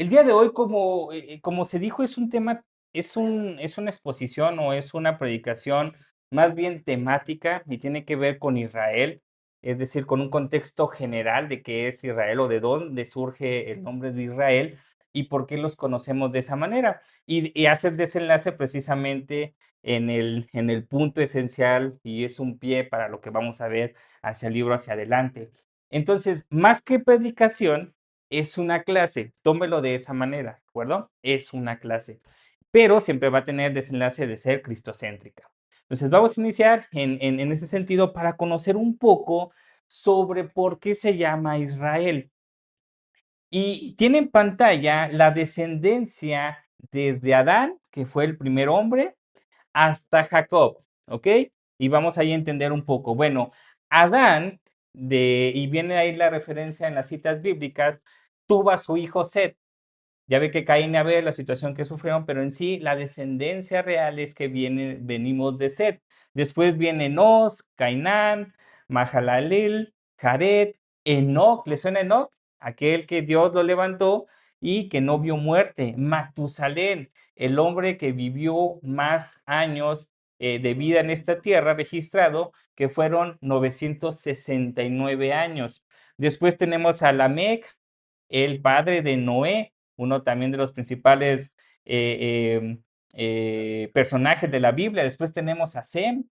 El día de hoy, como se dijo, es un tema, es una exposición o es una predicación más bien temática y tiene que ver con Israel, es decir, con un contexto general de qué es Israel o de dónde surge el nombre de Israel y por qué los conocemos de esa manera. Y hacer desenlace precisamente en el punto esencial y es un pie para lo que vamos a ver hacia el libro hacia adelante. Entonces, más que predicación, es una clase, tómelo de esa manera, ¿de acuerdo? Es una clase, pero siempre va a tener desenlace de ser cristocéntrica. Entonces, vamos a iniciar en ese sentido para conocer un poco sobre por qué se llama Israel. Y tiene en pantalla la descendencia desde Adán, que fue el primer hombre, hasta Jacob, ¿ok? Y vamos ahí a entender un poco. Bueno, Adán, y viene ahí la referencia en las citas bíblicas, tuvo a su hijo Set. Ya ve que Caín y Abel, la situación que sufrieron, pero en sí la descendencia real es que venimos de Set. Después viene Enos, Cainán, Mahalalel, Jared, Enoc, ¿le suena Enoc? Aquel que Dios lo levantó y que no vio muerte. Matusalén, el hombre que vivió más años de vida en esta tierra, registrado, que fueron 969 años. Después tenemos a Lamec, el padre de Noé, uno también de los principales personajes de la Biblia. Después tenemos a Sem.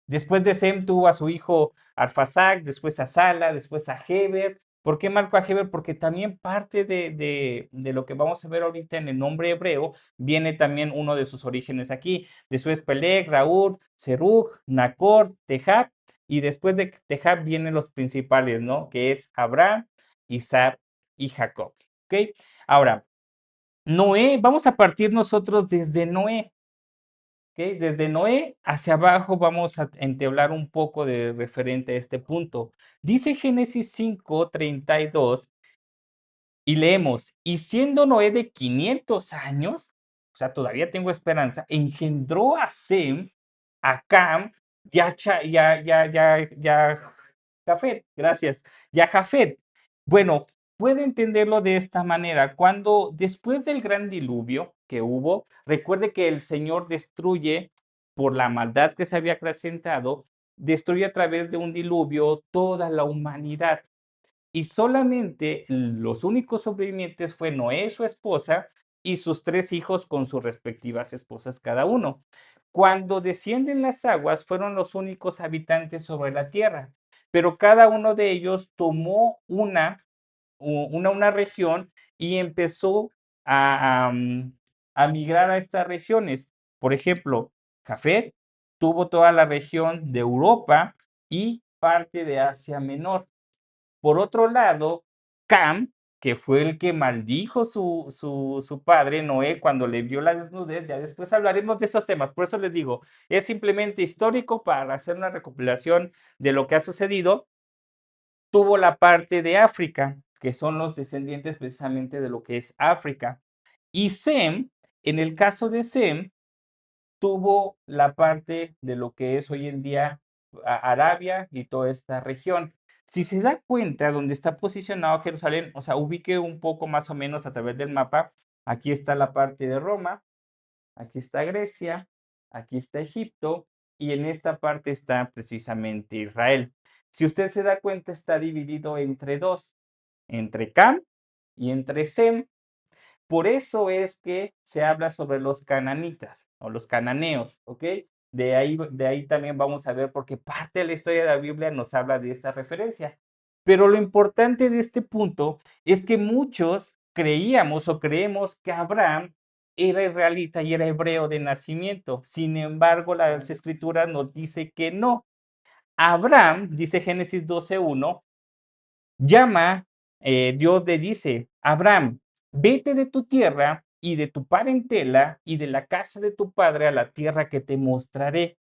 Después de Sem tuvo a su hijo Arfaxad, después a Sala, después a Heber. ¿Por qué marco a Heber? Porque también parte de lo que vamos a ver ahorita en el nombre hebreo, viene también uno de sus orígenes aquí. Después Peleg, Raúl, Serug, Nacor, Tehab, y después de Tehab vienen los principales, ¿no? Que es Abraham, Isaac y Jacob. ¿Ok? Ahora, Noé, vamos a partir nosotros desde Noé. ¿Ok? Desde Noé hacia abajo vamos a entablar un poco de referente a este punto. Dice Génesis 5:32 y leemos, y siendo Noé de 500 años, o sea, todavía tengo esperanza, engendró a Sem, a Cam y a, Jafet, gracias, y a Jafet. Bueno, puede entenderlo de esta manera. Cuando después del gran diluvio que hubo, recuerde que el Señor destruye por la maldad que se había acrecentado, destruye a través de un diluvio toda la humanidad y solamente los únicos sobrevivientes fue Noé, su esposa, y sus 3 hijos con sus respectivas esposas cada uno. Cuando descienden las aguas, fueron los únicos habitantes sobre la tierra, pero cada uno de ellos tomó una región y empezó a migrar a estas regiones. Por ejemplo, Jafet tuvo toda la región de Europa y parte de Asia Menor. Por otro lado, Cam, que fue el que maldijo su padre Noé cuando le vio la desnudez, ya después hablaremos de esos temas. Por eso les digo, es simplemente histórico para hacer una recopilación de lo que ha sucedido. Tuvo la parte de África, que son los descendientes precisamente de lo que es África. Y Sem, en el caso de Sem, tuvo la parte de lo que es hoy en día Arabia y toda esta región. Si se da cuenta donde está posicionado Jerusalén, o sea, ubique un poco más o menos a través del mapa, aquí está la parte de Roma, aquí está Grecia, aquí está Egipto y en esta parte está precisamente Israel. Si usted se da cuenta, está dividido entre dos, entre Cam y entre Sem. Por eso es que se habla sobre los cananitas o los cananeos, ¿ok? De ahí también vamos a ver, porque parte de la historia de la Biblia nos habla de esta referencia. Pero lo importante de este punto es que muchos creíamos o creemos que Abraham era israelita y era hebreo de nacimiento. Sin embargo, las escrituras nos dice que no. Abraham, dice Génesis 12:1, llama, Dios le dice, Abraham, vete de tu tierra y de tu parentela y de la casa de tu padre a la tierra que te mostraré,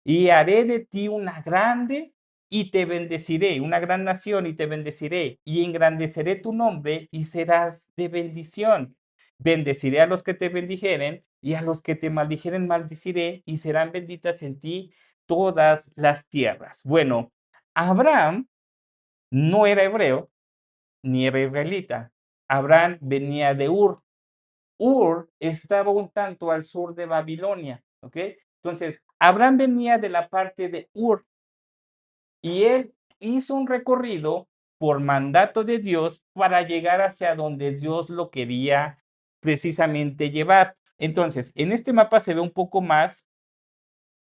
y haré de ti una grande y te bendeciré, una gran nación y te bendeciré, y engrandeceré tu nombre y serás de bendición. Bendeciré a los que te bendijeren y a los que te maldijeren maldiciré y serán benditas en ti todas las tierras. Bueno, Abraham no era hebreo ni era israelita. Abraham venía de Ur. Ur estaba un tanto al sur de Babilonia, ¿ok? Entonces, Abraham venía de la parte de Ur y él hizo un recorrido por mandato de Dios para llegar hacia donde Dios lo quería precisamente llevar. Entonces, en este mapa se ve un poco más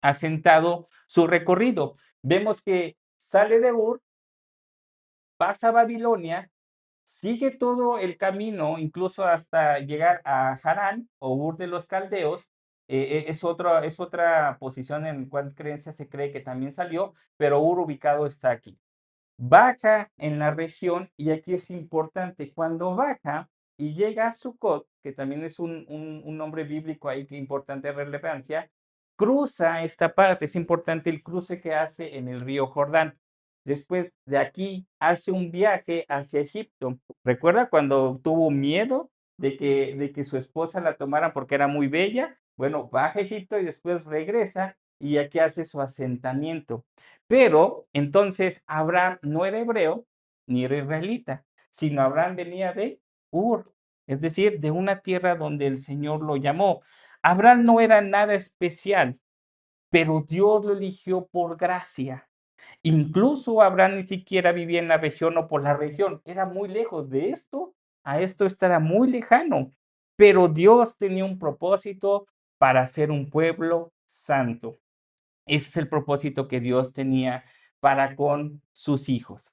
asentado su recorrido. Vemos que sale de Ur, pasa a Babilonia, sigue todo el camino, incluso hasta llegar a Harán o Ur de los Caldeos. Es otra posición en cual creencia se cree que también salió, pero Ur ubicado está aquí. Baja en la región, y aquí es importante, cuando baja y llega a Sucot, que también es un nombre bíblico ahí que importante relevancia, cruza esta parte, es importante el cruce que hace en el río Jordán. Después de aquí hace un viaje hacia Egipto. ¿Recuerda cuando tuvo miedo de que su esposa la tomaran porque era muy bella? Bueno, baja a Egipto y después regresa y aquí hace su asentamiento. Pero entonces Abraham no era hebreo ni era israelita, sino Abraham venía de Ur, es decir, de una tierra donde el Señor lo llamó. Abraham no era nada especial, pero Dios lo eligió por gracia. Incluso Abraham ni siquiera vivía en la región o por la región, era muy lejos de esto, a esto estará muy lejano, pero Dios tenía un propósito para ser un pueblo santo. Ese es el propósito que Dios tenía para con sus hijos.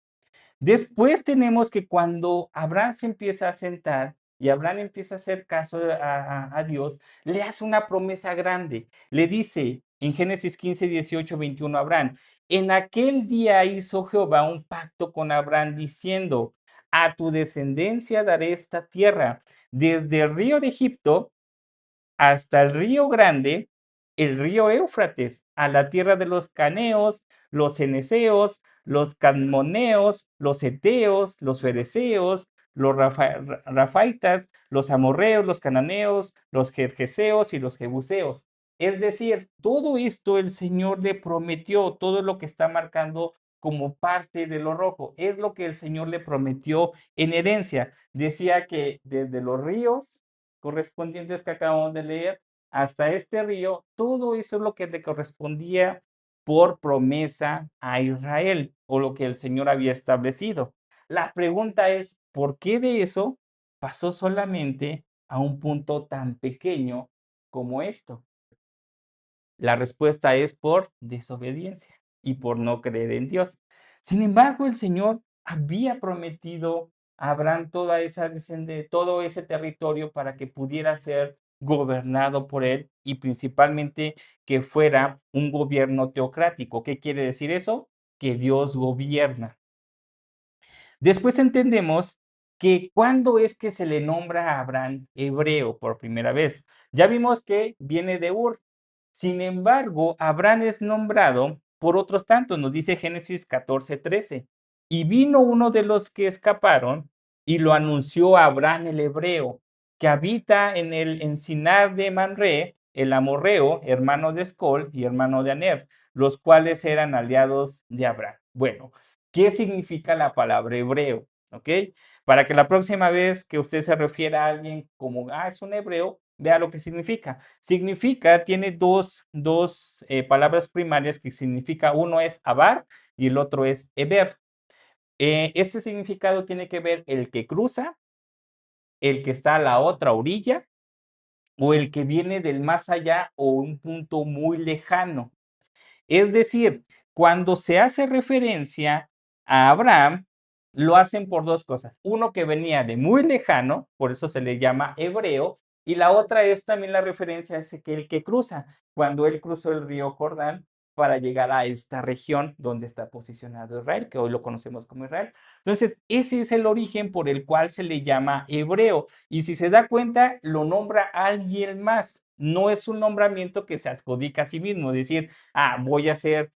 Después tenemos que cuando Abraham se empieza a sentar y Abraham empieza a hacer caso a Dios, le hace una promesa grande. Le dice en Génesis 15, 18, 21 a Abraham, en aquel día hizo Jehová un pacto con Abraham diciendo, a tu descendencia daré esta tierra, desde el río de Egipto hasta el río Grande, el río Éufrates, a la tierra de los caneos, los ceneseos, los cadmoneos, los eteos, los fereceos, los rafaitas, los amorreos, los cananeos, los jerjeseos y los jebuseos. Es decir, todo esto el Señor le prometió, todo lo que está marcando como parte de lo rojo, es lo que el Señor le prometió en herencia. Decía que desde los ríos correspondientes que acabamos de leer, hasta este río, todo eso es lo que le correspondía por promesa a Israel o lo que el Señor había establecido. La pregunta es, ¿por qué de eso pasó solamente a un punto tan pequeño como esto? La respuesta es por desobediencia y por no creer en Dios. Sin embargo, el Señor había prometido a Abraham todo ese territorio para que pudiera ser gobernado por él y principalmente que fuera un gobierno teocrático. ¿Qué quiere decir eso? Que Dios gobierna. Después entendemos que cuándo es que se le nombra a Abraham hebreo por primera vez. Ya vimos que viene de Ur. Sin embargo, Abraham es nombrado por otros tantos, nos dice Génesis 14:13. Y vino uno de los que escaparon y lo anunció a Abraham el hebreo, que habita en el encinar de Manre, el amorreo, hermano de Escol y hermano de Aner, los cuales eran aliados de Abraham. Bueno, ¿qué significa la palabra hebreo? ¿Ok? Para que la próxima vez que usted se refiera a alguien como, es un hebreo, vea lo que significa. Significa, tiene dos palabras primarias que significa, uno es abar y el otro es eber. Este significado tiene que ver el que cruza, el que está a la otra orilla o el que viene del más allá o un punto muy lejano. Es decir, cuando se hace referencia a Abraham, lo hacen por dos cosas. Uno que venía de muy lejano, por eso se le llama hebreo, y la otra es también la referencia a ese que el que cruza, cuando él cruzó el río Jordán para llegar a esta región donde está posicionado Israel, que hoy lo conocemos como Israel. Entonces, ese es el origen por el cual se le llama hebreo. Y si se da cuenta, lo nombra alguien más. No es un nombramiento que se adjudica a sí mismo, es decir, voy a ser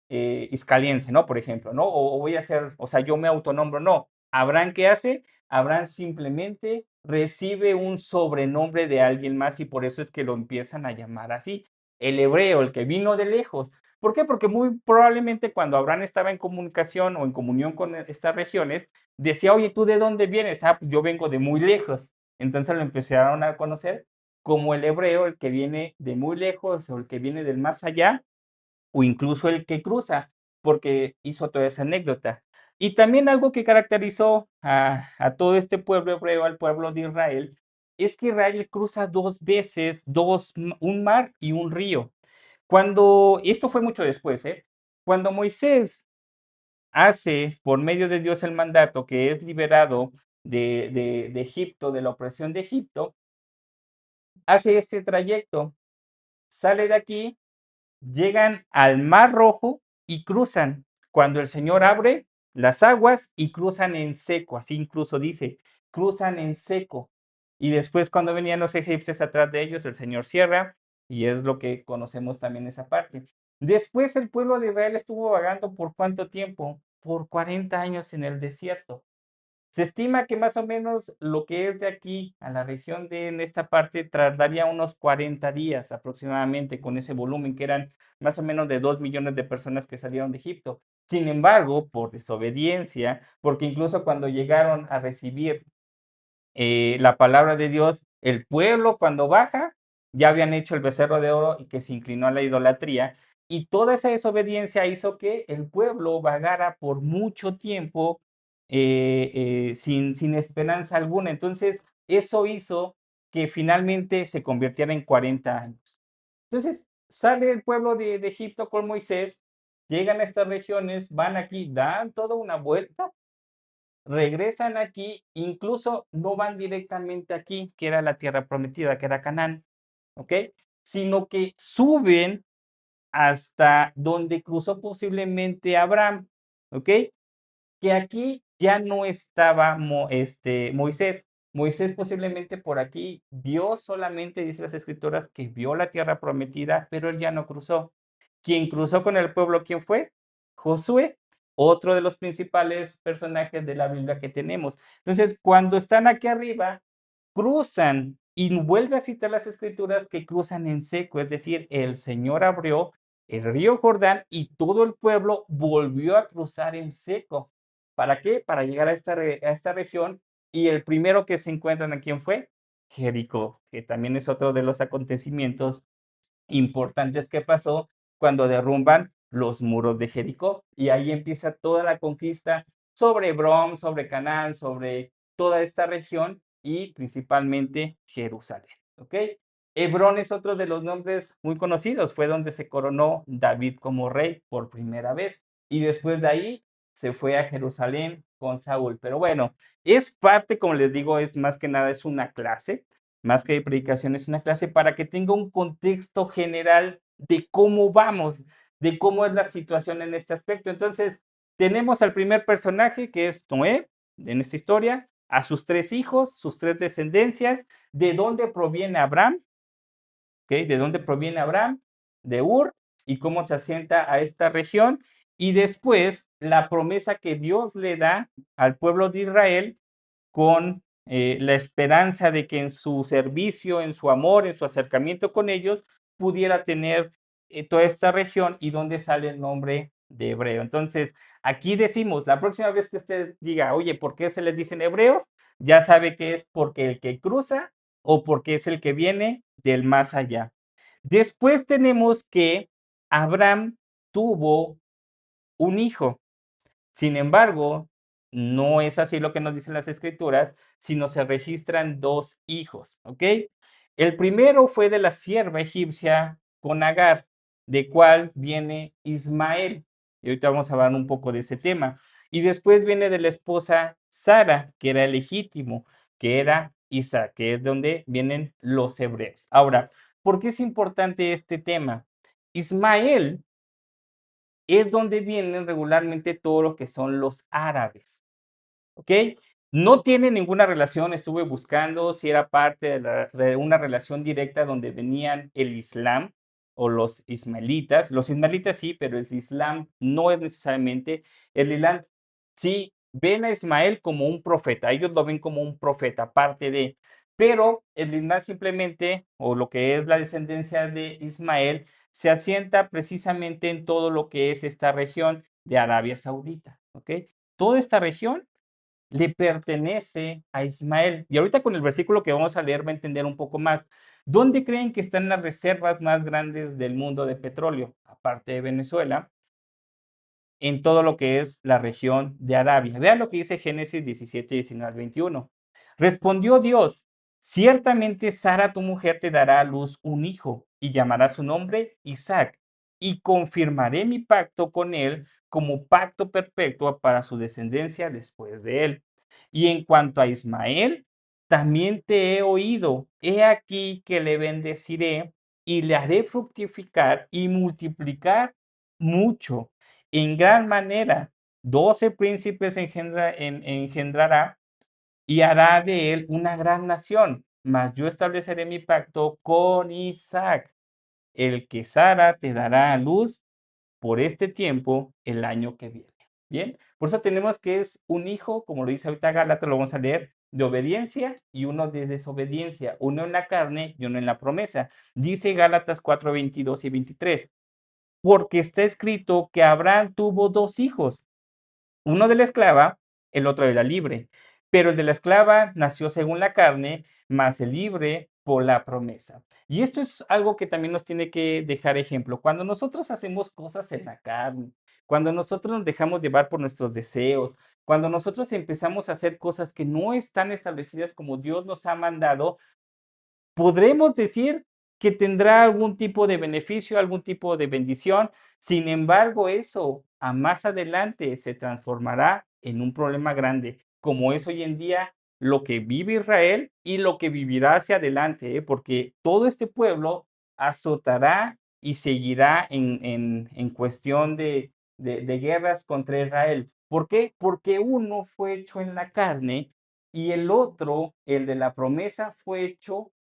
iscaliense, ¿no? Por ejemplo, ¿no? O voy a ser, o sea, yo me autonombro, no. Abraham, ¿qué hace? Abraham simplemente recibe un sobrenombre de alguien más y por eso es que lo empiezan a llamar así. El hebreo, el que vino de lejos. ¿Por qué? Porque muy probablemente cuando Abraham estaba en comunicación o en comunión con estas regiones, decía, oye, ¿tú de dónde vienes? Pues yo vengo de muy lejos. Entonces lo empezaron a conocer como el hebreo, el que viene de muy lejos o el que viene del más allá, o incluso el que cruza, porque hizo toda esa anécdota. Y también algo que caracterizó a todo este pueblo hebreo, al pueblo de Israel, es que Israel cruza dos veces, un mar y un río. Y esto fue mucho después, ¿eh? Cuando Moisés hace por medio de Dios el mandato, que es liberado de Egipto, de la opresión de Egipto, hace este trayecto, sale de aquí, llegan al Mar Rojo y cruzan. Cuando el Señor abre las aguas y cruzan en seco, así incluso dice, cruzan en seco. Y después cuando venían los egipcios atrás de ellos, el Señor cierra y es lo que conocemos también esa parte. Después el pueblo de Israel estuvo vagando por ¿cuánto tiempo? Por 40 años en el desierto. Se estima que más o menos lo que es de aquí a la región de en esta parte tardaría unos 40 días aproximadamente con ese volumen que eran más o menos de 2 millones de personas que salieron de Egipto. Sin embargo, por desobediencia, porque incluso cuando llegaron a recibir la palabra de Dios, el pueblo cuando baja, ya habían hecho el becerro de oro y que se inclinó a la idolatría. Y toda esa desobediencia hizo que el pueblo vagara por mucho tiempo sin esperanza alguna. Entonces, eso hizo que finalmente se convirtiera en 40 años. Entonces, sale el pueblo de Egipto con Moisés, llegan a estas regiones, van aquí, dan toda una vuelta, regresan aquí, incluso no van directamente aquí, que era la tierra prometida, que era Canaán, ¿ok? Sino que suben hasta donde cruzó posiblemente Abraham, ¿ok? Que aquí ya no estaba Moisés. Moisés posiblemente por aquí vio solamente, dice las escrituras, que vio la tierra prometida, pero él ya no cruzó. ¿Quién cruzó con el pueblo? ¿Quién fue? Josué, otro de los principales personajes de la Biblia que tenemos. Entonces, cuando están aquí arriba, cruzan y vuelve a citar las escrituras que cruzan en seco, es decir, el Señor abrió el río Jordán y todo el pueblo volvió a cruzar en seco. ¿Para qué? Para llegar a esta región y el primero que se encuentran, ¿a quién fue? Jericó, que también es otro de los acontecimientos importantes que pasó cuando derrumban los muros de Jericó. Y ahí empieza toda la conquista sobre Hebrón, sobre Canaán, sobre toda esta región y principalmente Jerusalén. ¿Ok? Hebrón es otro de los nombres muy conocidos. Fue donde se coronó David como rey por primera vez. Y después de ahí se fue a Jerusalén con Saúl. Pero bueno, es parte, como les digo, es más que nada, es una clase más que de predicación, es una clase para que tenga un contexto general de cómo vamos, de cómo es la situación en este aspecto. Entonces, tenemos al primer personaje que es Noé en esta historia, a sus tres hijos, sus tres descendencias, de dónde proviene Abraham, ¿ok? De dónde proviene Abraham, de Ur, y cómo se asienta a esta región, y después la promesa que Dios le da al pueblo de Israel con la esperanza de que en su servicio, en su amor, en su acercamiento con ellos, pudiera tener toda esta región y donde sale el nombre de hebreo. Entonces, aquí decimos, la próxima vez que usted diga, oye, ¿por qué se les dicen hebreos? Ya sabe que es porque el que cruza o porque es el que viene del más allá. Después tenemos que Abraham tuvo un hijo. Sin embargo, no es así lo que nos dicen las escrituras, sino se registran dos hijos, ¿ok? El primero fue de la sierva egipcia con Agar, de cual viene Ismael. Y ahorita vamos a hablar un poco de ese tema. Y después viene de la esposa Sara, que era el legítimo, que era Isaac, que es donde vienen los hebreos. Ahora, ¿por qué es importante este tema? Ismael es donde vienen regularmente todo lo que son los árabes, ¿ok? No tiene ninguna relación, estuve buscando si era parte de una relación directa donde venían el Islam o los ismaelitas. Los ismaelitas sí, pero el Islam no es necesariamente. El Islam sí ven a Ismael como un profeta, ellos lo ven como un profeta, parte de. Pero el Islam simplemente, o lo que es la descendencia de Ismael, se asienta precisamente en todo lo que es esta región de Arabia Saudita, ¿ok? Toda esta región le pertenece a Ismael. Y ahorita con el versículo que vamos a leer va a entender un poco más. ¿Dónde creen que están las reservas más grandes del mundo de petróleo? Aparte de Venezuela, en todo lo que es la región de Arabia. Vean lo que dice Génesis 17, 19 al 21. Respondió Dios, ciertamente Sara tu mujer te dará a luz un hijo y llamará su nombre Isaac y confirmaré mi pacto con él como pacto perpetuo para su descendencia después de él. Y en cuanto a Ismael, también te he oído, he aquí que le bendeciré y le haré fructificar y multiplicar mucho en gran manera. 12 príncipes engendrará y hará de él una gran nación. Mas yo estableceré mi pacto con Isaac, el que Sara te dará a luz por este tiempo el año que viene. Bien, por eso tenemos que es un hijo, como lo dice ahorita Gálatas, lo vamos a leer, de obediencia y uno de desobediencia, uno en la carne y uno en la promesa. Dice Gálatas 4, 22 y 23, porque está escrito que Abraham tuvo dos hijos, uno de la esclava, el otro de la libre. Pero el de la esclava nació según la carne, mas el libre por la promesa. Y esto es algo que también nos tiene que dejar ejemplo. Cuando nosotros hacemos cosas en la carne, cuando nosotros nos dejamos llevar por nuestros deseos, cuando nosotros empezamos a hacer cosas que no están establecidas como Dios nos ha mandado, podremos decir que tendrá algún tipo de beneficio, algún tipo de bendición. Sin embargo, eso a más adelante se transformará en un problema grande, como es hoy en día lo que vive Israel y lo que vivirá hacia adelante, porque todo este pueblo azotará y seguirá en cuestión de guerras contra Israel. ¿Por qué? Porque uno fue hecho en la carne y el otro, el de la promesa, fue hecho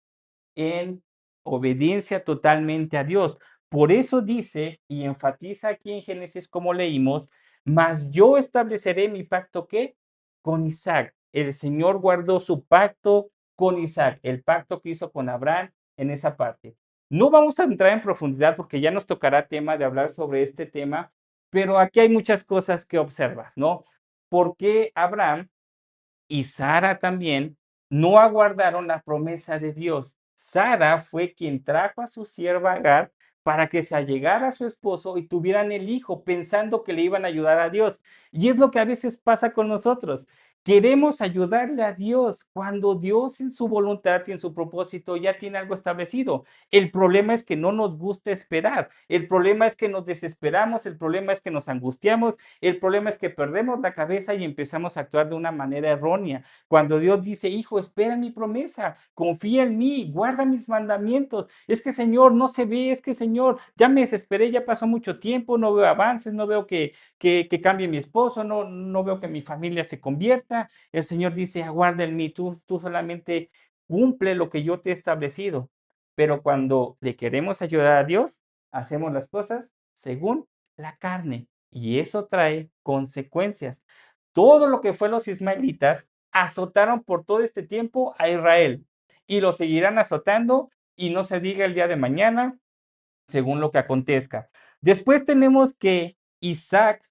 en obediencia totalmente a Dios. Por eso dice y enfatiza aquí en Génesis, como leímos, mas yo estableceré mi pacto, ¿qué? Con Isaac. El Señor guardó su pacto con Isaac, el pacto que hizo con Abraham en esa parte. No vamos a entrar en profundidad porque ya nos tocará tema de hablar sobre este tema, pero aquí hay muchas cosas que observar, ¿no? ¿Por qué Abraham y Sara también no aguardaron la promesa de Dios? Sara fue quien trajo a su sierva Agar para que se allegara a su esposo y tuvieran el hijo, pensando que le iban a ayudar a Dios. Y es lo que a veces pasa con nosotros. Queremos ayudarle a Dios cuando Dios en su voluntad y en su propósito ya tiene algo establecido. El problema es que no nos gusta esperar. El problema es que nos desesperamos. El problema es que nos angustiamos. El problema es que perdemos la cabeza y empezamos a actuar de una manera errónea. Cuando Dios dice, hijo, espera mi promesa, confía en mí, guarda mis mandamientos. Es que, Señor, no se ve, es que, Señor, ya me desesperé, ya pasó mucho tiempo, no veo avances, no veo que cambie mi esposo, no veo que mi familia se convierta. El Señor dice, aguarda en mí, tú solamente cumple lo que yo te he establecido. Pero cuando le queremos ayudar a Dios, hacemos las cosas según la carne. Y eso trae consecuencias. Todo lo que fue los ismaelitas azotaron por todo este tiempo a Israel y lo seguirán azotando y no se diga el día de mañana, según lo que acontezca. Después tenemos que Isaac,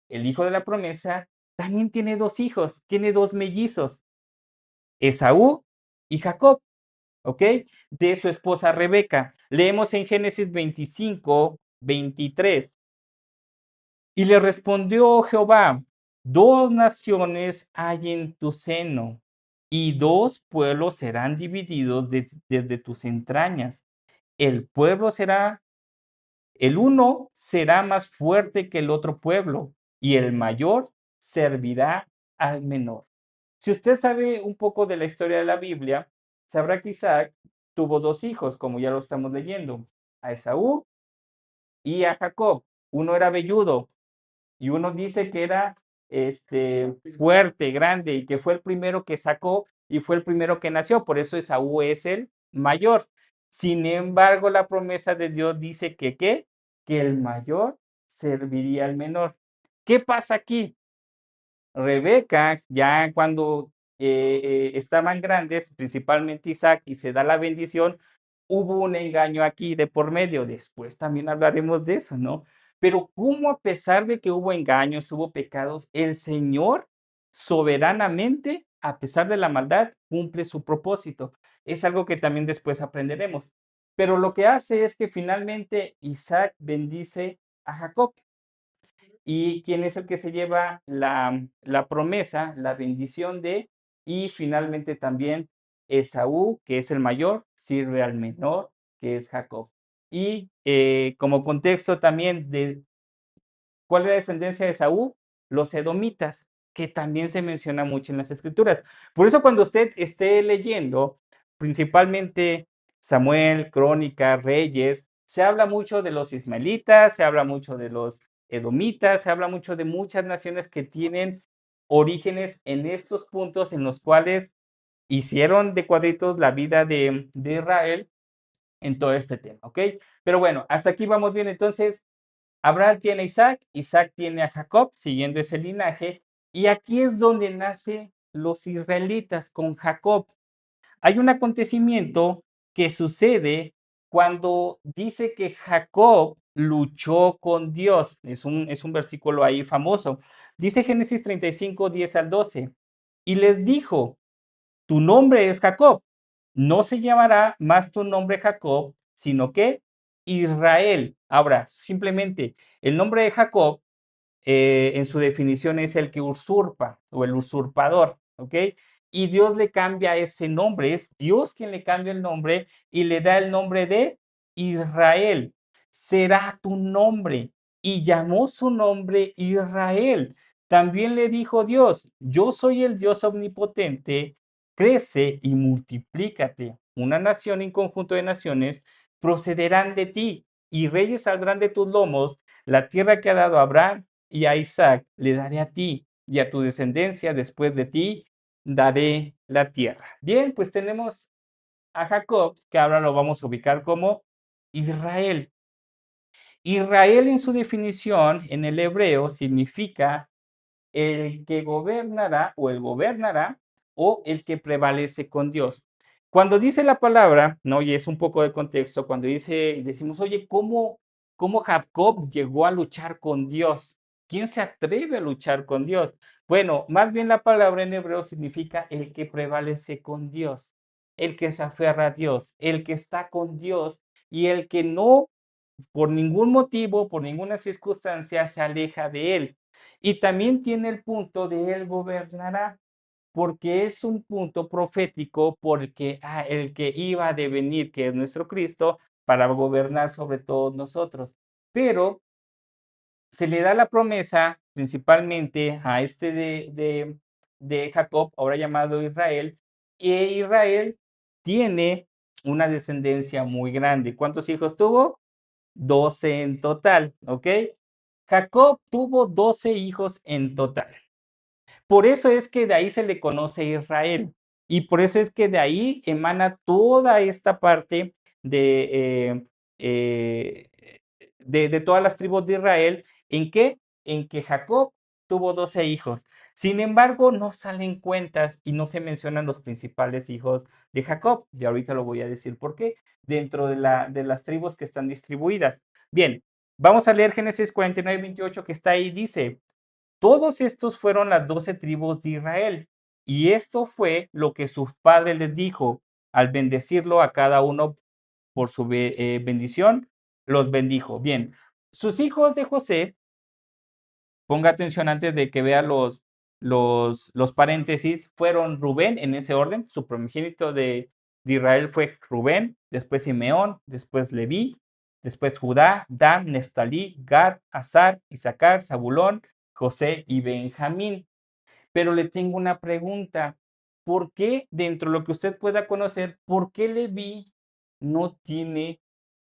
el hijo de la promesa, también tiene dos hijos, tiene dos mellizos, Esaú y Jacob, ¿ok? De su esposa Rebeca. Leemos en Génesis 25, 23. Y le respondió Jehová, dos naciones hay en tu seno, y dos pueblos serán divididos desde tus entrañas. El pueblo será, el uno será más fuerte que el otro pueblo, y el mayor servirá al menor. Si usted sabe un poco de la historia de la Biblia, sabrá que Isaac tuvo dos hijos, como ya lo estamos leyendo, a Esaú y a Jacob. Uno era velludo, y uno dice que era fuerte, grande, y que fue el primero que sacó y fue el primero que nació. Por eso Esaú es el mayor. Sin embargo, la promesa de Dios dice que, ¿qué? Que el mayor serviría al menor. ¿Qué pasa aquí? Rebeca, ya cuando estaban grandes, principalmente Isaac, y se da la bendición, hubo un engaño aquí de por medio. Después también hablaremos de eso, ¿no? Pero cómo a pesar de que hubo engaños, hubo pecados, el Señor soberanamente, a pesar de la maldad, cumple su propósito. Es algo que también después aprenderemos. Pero lo que hace es que finalmente Isaac bendice a Jacob. ¿Y quién es el que se lleva la promesa, la bendición de? Y finalmente también Esaú, que es el mayor, sirve al menor, que es Jacob. Y como contexto también de ¿cuál es la descendencia de Esaú? Los edomitas, que también se menciona mucho en las escrituras. Por eso cuando usted esté leyendo, principalmente Samuel, Crónicas, Reyes, se habla mucho de los ismaelitas, se habla mucho de los edomitas, se habla mucho de muchas naciones que tienen orígenes en estos puntos en los cuales hicieron de cuadritos la vida de Israel en todo este tema, ¿ok? Pero bueno, hasta aquí vamos bien. Entonces, Abraham tiene a Isaac, Isaac tiene a Jacob, siguiendo ese linaje, y aquí es donde nacen los israelitas con Jacob. Hay un acontecimiento que sucede cuando dice que Jacob luchó con Dios. Es un versículo ahí famoso. Dice Génesis 35, 10 al 12. Y les dijo, tu nombre es Jacob, no se llamará más tu nombre Jacob, sino que Israel. Ahora, simplemente el nombre de Jacob en su definición es el que usurpa o el usurpador, ¿ok? Y Dios le cambia ese nombre, es Dios quien le cambia el nombre y le da el nombre de Israel. Será tu nombre. Y llamó su nombre Israel. También le dijo Dios, yo soy el Dios omnipotente, crece y multiplícate. Una nación y conjunto de naciones procederán de ti y reyes saldrán de tus lomos. La tierra que ha dado Abraham y a Isaac le daré a ti y a tu descendencia después de ti daré la tierra. Bien, pues tenemos a Jacob, que ahora lo vamos a ubicar como Israel. Israel en su definición en el hebreo significa el que gobernará o el gobernará o el que prevalece con Dios. Cuando dice la palabra, ¿no? Y es un poco de contexto, cuando decimos, oye, ¿cómo Jacob llegó a luchar con Dios? ¿Quién se atreve a luchar con Dios? Bueno, más bien la palabra en hebreo significa el que prevalece con Dios, el que se aferra a Dios, el que está con Dios y el que no, por ningún motivo, por ninguna circunstancia, se aleja de él. Y también tiene el punto de él gobernará, porque es un punto profético porque el que iba a devenir, que es nuestro Cristo, para gobernar sobre todos nosotros. Pero se le da la promesa principalmente a este de Jacob, ahora llamado Israel, y Israel tiene una descendencia muy grande. ¿Cuántos hijos tuvo? 12 en total, ¿ok? Jacob tuvo 12 hijos en total. Por eso es que de ahí se le conoce Israel y por eso es que de ahí emana toda esta parte de, de todas las tribus de Israel. ¿En qué? En que Jacob tuvo 12 hijos. Sin embargo, no salen cuentas y no se mencionan los principales hijos de Jacob. Y ahorita lo voy a decir por qué, dentro de las tribus que están distribuidas. Bien, vamos a leer Génesis 49, 28 que está ahí. Dice, todos estos fueron las 12 tribus de Israel. Y esto fue lo que sus padres les dijo al bendecirlo a cada uno por su bendición, los bendijo. Bien, sus hijos de José, ponga atención antes de que vea los paréntesis, fueron Rubén en ese orden, su primogénito de Israel fue Rubén, después Simeón, después Leví, después Judá, Dan, Neftalí, Gad, Asar, Isaacar, Zabulón, José y Benjamín. Pero le tengo una pregunta. ¿Por qué, dentro de lo que usted pueda conocer, por qué Leví no tiene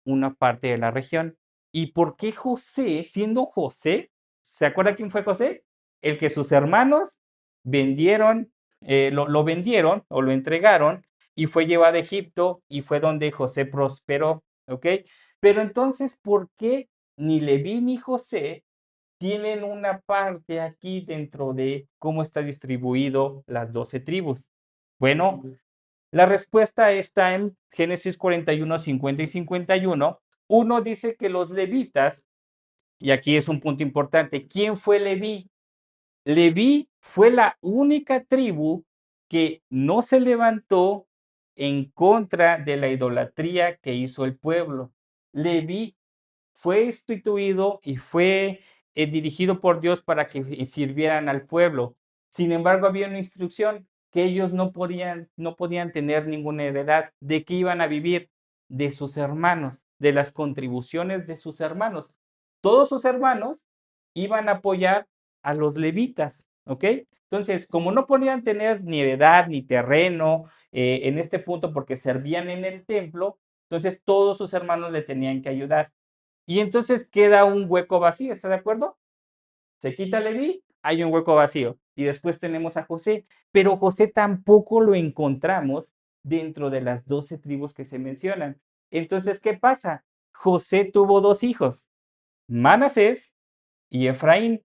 una parte de la región? ¿Y por qué José, siendo José, se acuerda quién fue José? El que sus hermanos vendieron, lo vendieron o lo entregaron y fue llevado a Egipto y fue donde José prosperó, ¿ok? Pero entonces, ¿por qué ni Leví ni José tienen una parte aquí dentro de cómo está distribuido las 12 tribus? Bueno, la respuesta está en Génesis 41, 50 y 51. Uno dice que los levitas, y aquí es un punto importante, ¿quién fue Leví? Leví fue la única tribu que no se levantó en contra de la idolatría que hizo el pueblo. Leví fue instituido y fue dirigido por Dios para que sirvieran al pueblo. Sin embargo, había una instrucción que ellos no podían tener ninguna heredad. ¿De qué iban a vivir? De sus hermanos, de las contribuciones de sus hermanos. Todos sus hermanos iban a apoyar a los levitas, ¿ok? Entonces, como no podían tener ni heredad ni terreno en este punto porque servían en el templo, entonces todos sus hermanos le tenían que ayudar. Y entonces queda un hueco vacío, ¿está de acuerdo? Se quita Leví, hay un hueco vacío. Y después tenemos a José, pero José tampoco lo encontramos dentro de las 12 tribus que se mencionan. Entonces, ¿qué pasa? José tuvo dos hijos, Manasés y Efraín,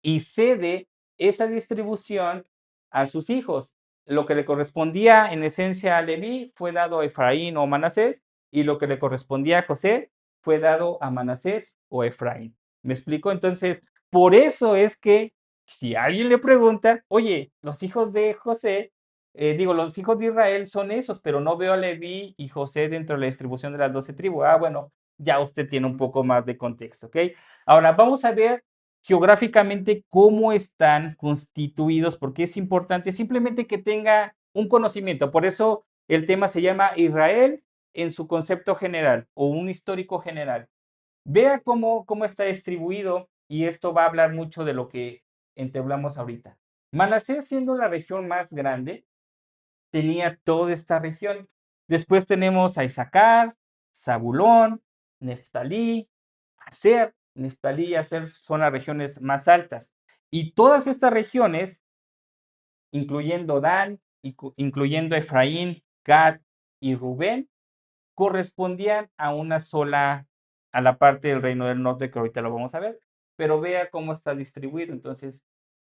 y cede esa distribución a sus hijos. Lo que le correspondía en esencia a Leví fue dado a Efraín o Manasés, y lo que le correspondía a José fue dado a Manasés o Efraín. ¿Me explico? Entonces, por eso es que si alguien le pregunta, oye, los hijos de José, los hijos de Israel son esos, pero no veo a Leví y José dentro de la distribución de las 12 tribus. Ah, bueno, ya usted tiene un poco más de contexto, ¿ok? Ahora vamos a ver geográficamente cómo están constituidos, porque es importante simplemente que tenga un conocimiento. Por eso el tema se llama Israel en su concepto general o un histórico general. Vea cómo está distribuido y esto va a hablar mucho de lo que entablamos ahorita. Manasés, siendo la región más grande, tenía toda esta región. Después tenemos a Isaacar, Zabulón, Neftalí, Aser. Neftalí y Aser son las regiones más altas. Y todas estas regiones, incluyendo Dan, incluyendo Efraín, Gad y Rubén, correspondían a una sola, a la parte del reino del norte, que ahorita lo vamos a ver, pero vea cómo está distribuido. Entonces,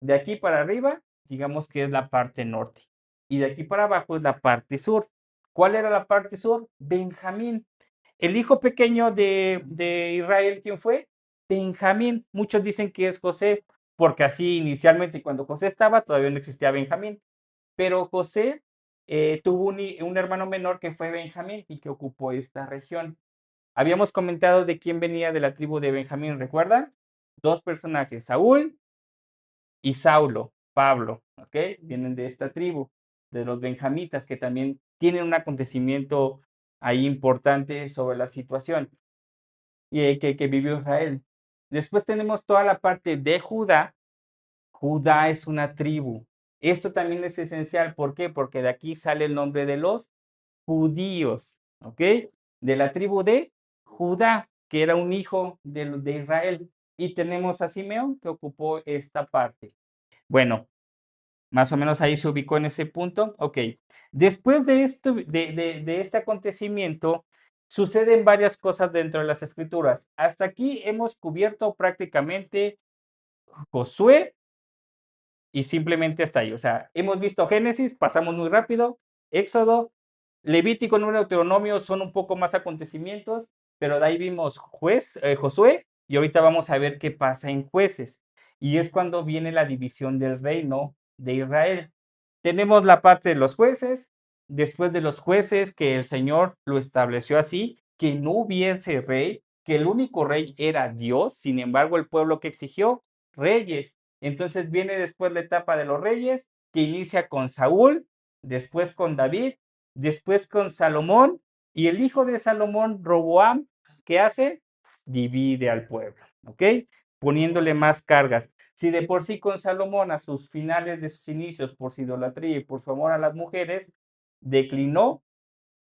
de aquí para arriba, digamos que es la parte norte, y de aquí para abajo es la parte sur. ¿Cuál era la parte sur? Benjamín. El hijo pequeño de Israel, ¿quién fue? Benjamín. Muchos dicen que es José, porque así inicialmente, cuando José estaba, todavía no existía Benjamín. Pero José tuvo un hermano menor que fue Benjamín y que ocupó esta región. Habíamos comentado de quién venía de la tribu de Benjamín, ¿recuerdan? Dos personajes, Saúl y Saulo, Pablo, ¿ok? Vienen de esta tribu, de los benjamitas, que también tienen un acontecimiento ahí importante sobre la situación que vivió Israel. Después tenemos toda la parte de Judá. Judá es una tribu. Esto también es esencial. ¿Por qué? Porque de aquí sale el nombre de los judíos, ¿ok? De la tribu de Judá, que era un hijo de Israel. Y tenemos a Simeón, que ocupó esta parte. Bueno, más o menos ahí se ubicó en ese punto. Ok. Después de esto, de este acontecimiento, suceden varias cosas dentro de las escrituras. Hasta aquí hemos cubierto prácticamente Josué y simplemente hasta ahí. O sea, hemos visto Génesis, pasamos muy rápido, Éxodo, Levítico, Número, Deuteronomio son un poco más acontecimientos, pero de ahí vimos Josué, y ahorita vamos a ver qué pasa en Jueces. Y es cuando viene la división del reino de Israel. Tenemos la parte de los jueces, después de los jueces que el Señor lo estableció así, que no hubiese rey, que el único rey era Dios. Sin embargo, el pueblo que exigió reyes. Entonces viene después la etapa de los reyes, que inicia con Saúl, después con David, después con Salomón, y el hijo de Salomón, Roboam, ¿qué hace? Divide al pueblo, ¿ok? Poniéndole más cargas. Si de por sí con Salomón, a sus finales de sus inicios, por su idolatría y por su amor a las mujeres, declinó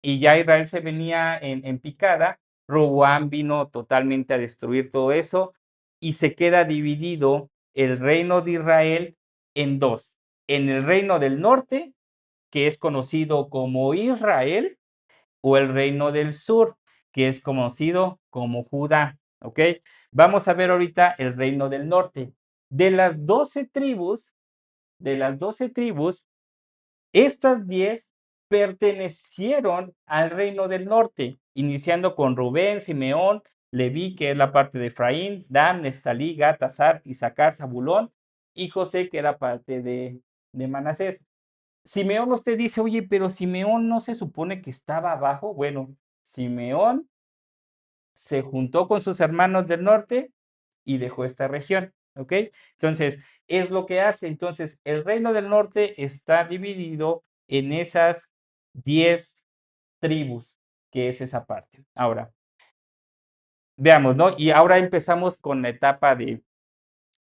y ya Israel se venía en picada, Roboam vino totalmente a destruir todo eso y se queda dividido el reino de Israel en dos. En el reino del norte, que es conocido como Israel, o el reino del sur, que es conocido como Judá, ¿ok? Vamos a ver ahorita el reino del norte. De las 12 tribus, de las 12 tribus, estas 10 pertenecieron al reino del norte, iniciando con Rubén, Simeón, Leví, que es la parte de Efraín, Dan, Neftalí, Gad, Asar, Isaacar, Zabulón. y José, que era parte de Manasés. Simeón, usted dice, oye, pero Simeón no se supone que estaba abajo. Bueno, Simeón se juntó con sus hermanos del norte y dejó esta región, ¿ok? Entonces, es lo que hace. Entonces, el reino del norte está dividido en esas 10 tribus, que es esa parte. Ahora, veamos, ¿no? Y ahora empezamos con la etapa de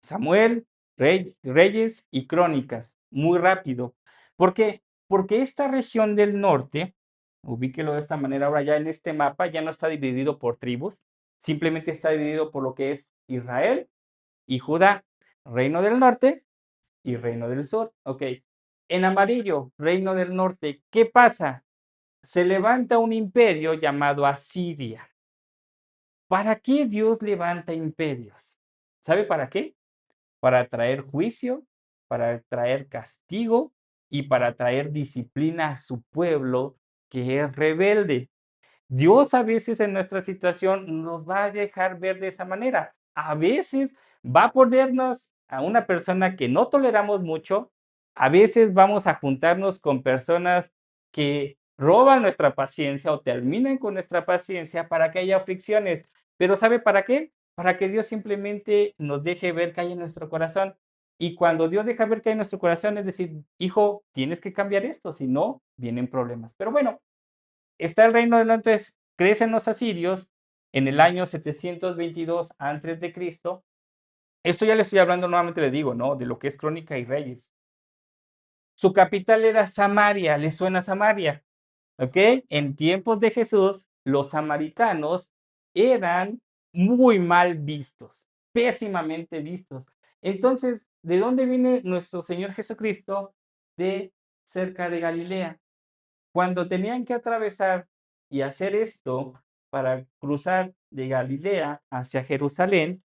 Samuel, Reyes y Crónicas, muy rápido. ¿Por qué? Porque esta región del norte, ubíquelo de esta manera, ahora ya en este mapa ya no está dividido por tribus, simplemente está dividido por lo que es Israel y Judá, reino del norte y reino del sur. Ok, en amarillo, reino del norte, ¿qué pasa? Se levanta un imperio llamado Asiria. ¿Para qué Dios levanta imperios? ¿Sabe para qué? Para traer juicio, para traer castigo y para traer disciplina a su pueblo que es rebelde. Dios a veces en nuestra situación nos va a dejar ver de esa manera. A veces va a ponernos a una persona que no toleramos mucho. A veces vamos a juntarnos con personas que roban nuestra paciencia o terminan con nuestra paciencia para que haya fricciones. Pero ¿sabe para qué? Para que Dios simplemente nos deje ver que hay en nuestro corazón. Y cuando Dios deja ver que hay en nuestro corazón, es decir, hijo, tienes que cambiar esto, si no, vienen problemas. Pero bueno, está el reino de los, entonces crecen los asirios en el año 722 antes de Cristo. Esto ya le estoy hablando nuevamente, le digo, ¿no? De lo que es Crónica y Reyes. Su capital era Samaria, ¿le suena Samaria? ¿Ok? En tiempos de Jesús, los samaritanos eran muy mal vistos, pésimamente vistos. Entonces, ¿de dónde viene nuestro Señor Jesucristo? De cerca de Galilea. Cuando tenían que atravesar y hacer esto para cruzar de Galilea hacia Jerusalén,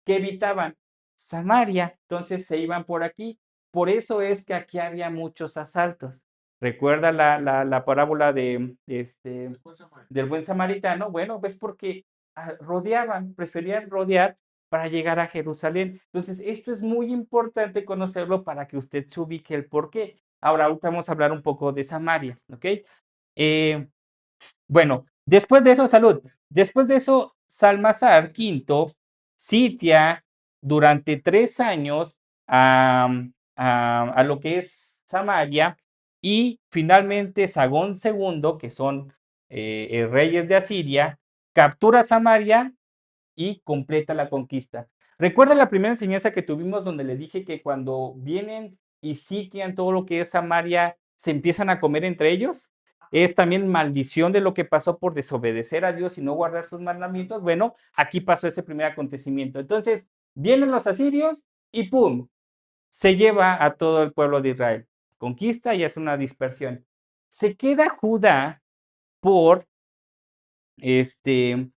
¿qué evitaban? Samaria. Entonces se iban por aquí. Por eso es que aquí había muchos asaltos. ¿Recuerda la parábola del buen samaritano? Bueno, ves porque rodeaban, preferían rodear para llegar a Jerusalén. Entonces, esto es muy importante conocerlo para que usted se ubique el por qué. Ahora, ahorita vamos a hablar un poco de Samaria, ¿ok? Eh, bueno, después de eso, salud. Después de eso, Salmasar V sitia durante 3 años a lo que es Samaria y finalmente Sagón II, que son reyes de Asiria, captura Samaria y completa la conquista. ¿Recuerda la primera enseñanza que tuvimos donde le dije que cuando vienen y sitian todo lo que es Samaria, se empiezan a comer entre ellos? Es también maldición de lo que pasó por desobedecer a Dios y no guardar sus mandamientos. Bueno, aquí pasó ese primer acontecimiento. Entonces, vienen los asirios y ¡pum! Se lleva a todo el pueblo de Israel. Conquista y hace una dispersión. Se queda Judá por este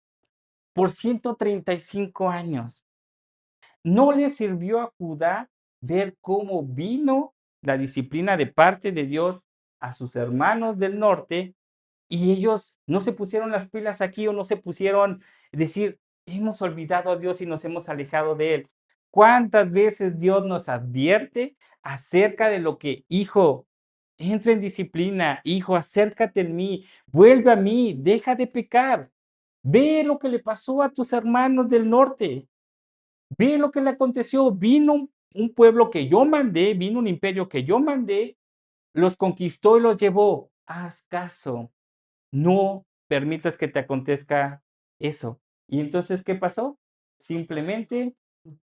por 135 años. No le sirvió a Judá ver cómo vino la disciplina de parte de Dios a sus hermanos del norte y ellos no se pusieron las pilas aquí o no se pusieron decir, hemos olvidado a Dios y nos hemos alejado de Él. ¿Cuántas veces Dios nos advierte acerca de lo que, hijo, entra en disciplina, hijo, acércate en mí, vuelve a mí, deja de pecar? Ve lo que le pasó a tus hermanos del norte. Ve lo que le aconteció. Vino un pueblo que yo mandé, vino un imperio que yo mandé, los conquistó y los llevó. Haz caso. No permitas que te acontezca eso. Y entonces, ¿qué pasó? Simplemente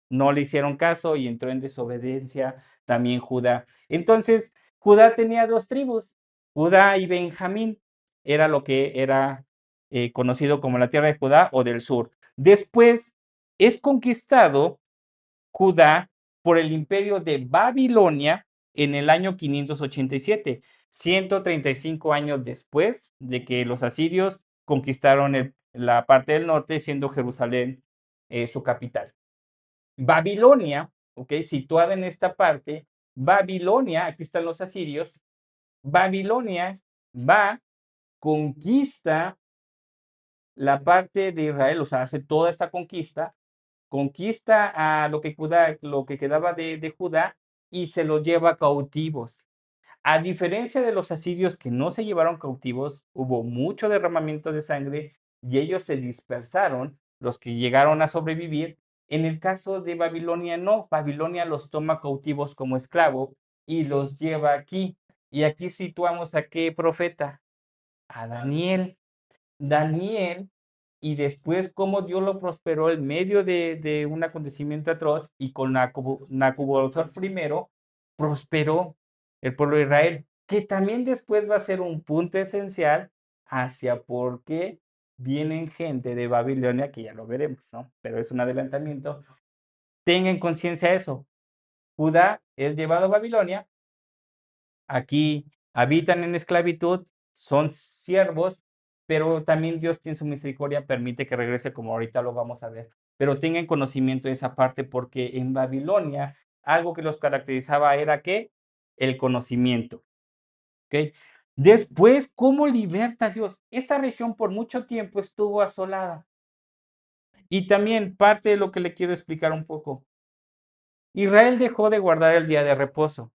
no le hicieron caso y entró en desobediencia también Judá. Entonces, Judá tenía dos tribus, Judá y Benjamín. Era lo que era conocido como la tierra de Judá o del sur. Después es conquistado Judá por el imperio de Babilonia en el año 587, 135 años después de que los asirios conquistaron la parte del norte, siendo Jerusalén su capital. Babilonia, ¿ok? Situada en esta parte, Babilonia, aquí están los asirios, Babilonia va, conquista la parte de Israel, o sea, hace toda esta conquista conquista a lo que quedaba de Judá y se los lleva cautivos. A diferencia de los asirios que no se llevaron cautivos, hubo mucho derramamiento de sangre y ellos se dispersaron, los que llegaron a sobrevivir. En el caso de Babilonia, no, Babilonia los toma cautivos como esclavo y los lleva aquí. Y aquí situamos a qué profeta, a Daniel. Daniel, y después cómo Dios lo prosperó en medio de un acontecimiento atroz y con Nabucodonosor primero prosperó el pueblo de Israel, que también después va a ser un punto esencial hacia por qué vienen gente de Babilonia, que ya lo veremos, ¿no? Pero es un adelantamiento. Tengan conciencia de eso. Judá es llevado a Babilonia, aquí habitan en esclavitud, son siervos, pero también Dios tiene su misericordia, permite que regrese, como ahorita lo vamos a ver. Pero tengan conocimiento de esa parte, porque en Babilonia algo que los caracterizaba era que el conocimiento. ¿Ok? Después, ¿cómo liberta Dios? Esta región por mucho tiempo estuvo asolada. Y también parte de lo que le quiero explicar un poco. Israel dejó de guardar el día de reposo.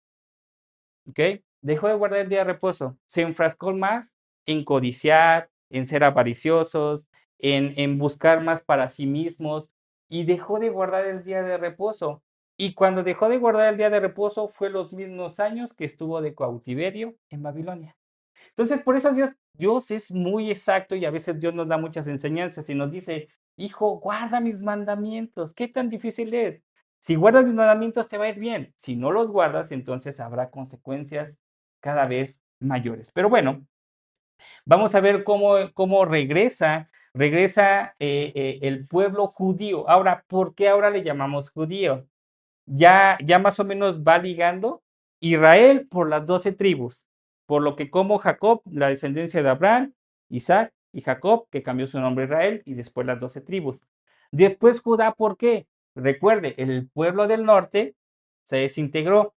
¿Ok? Dejó de guardar el día de reposo. Se enfrascó más en codiciar, en ser avariciosos, en buscar más para sí mismos y dejó de guardar el día de reposo. Y cuando dejó de guardar el día de reposo fue los mismos años que estuvo de cautiverio en Babilonia. Entonces, por eso Dios es muy exacto y a veces Dios nos da muchas enseñanzas y nos dice, hijo, guarda mis mandamientos. ¿Qué tan difícil es? Si guardas mis mandamientos te va a ir bien. Si no los guardas, entonces habrá consecuencias cada vez mayores. Pero bueno, vamos a ver cómo regresa el pueblo judío. Ahora, ¿por qué ahora le llamamos judío? Ya más o menos va ligando Israel por las 12 tribus, por lo que como Jacob, la descendencia de Abraham, Isaac y Jacob, que cambió su nombre a Israel, y después las 12 tribus. Después Judá, ¿por qué? Recuerde, el pueblo del norte se desintegró.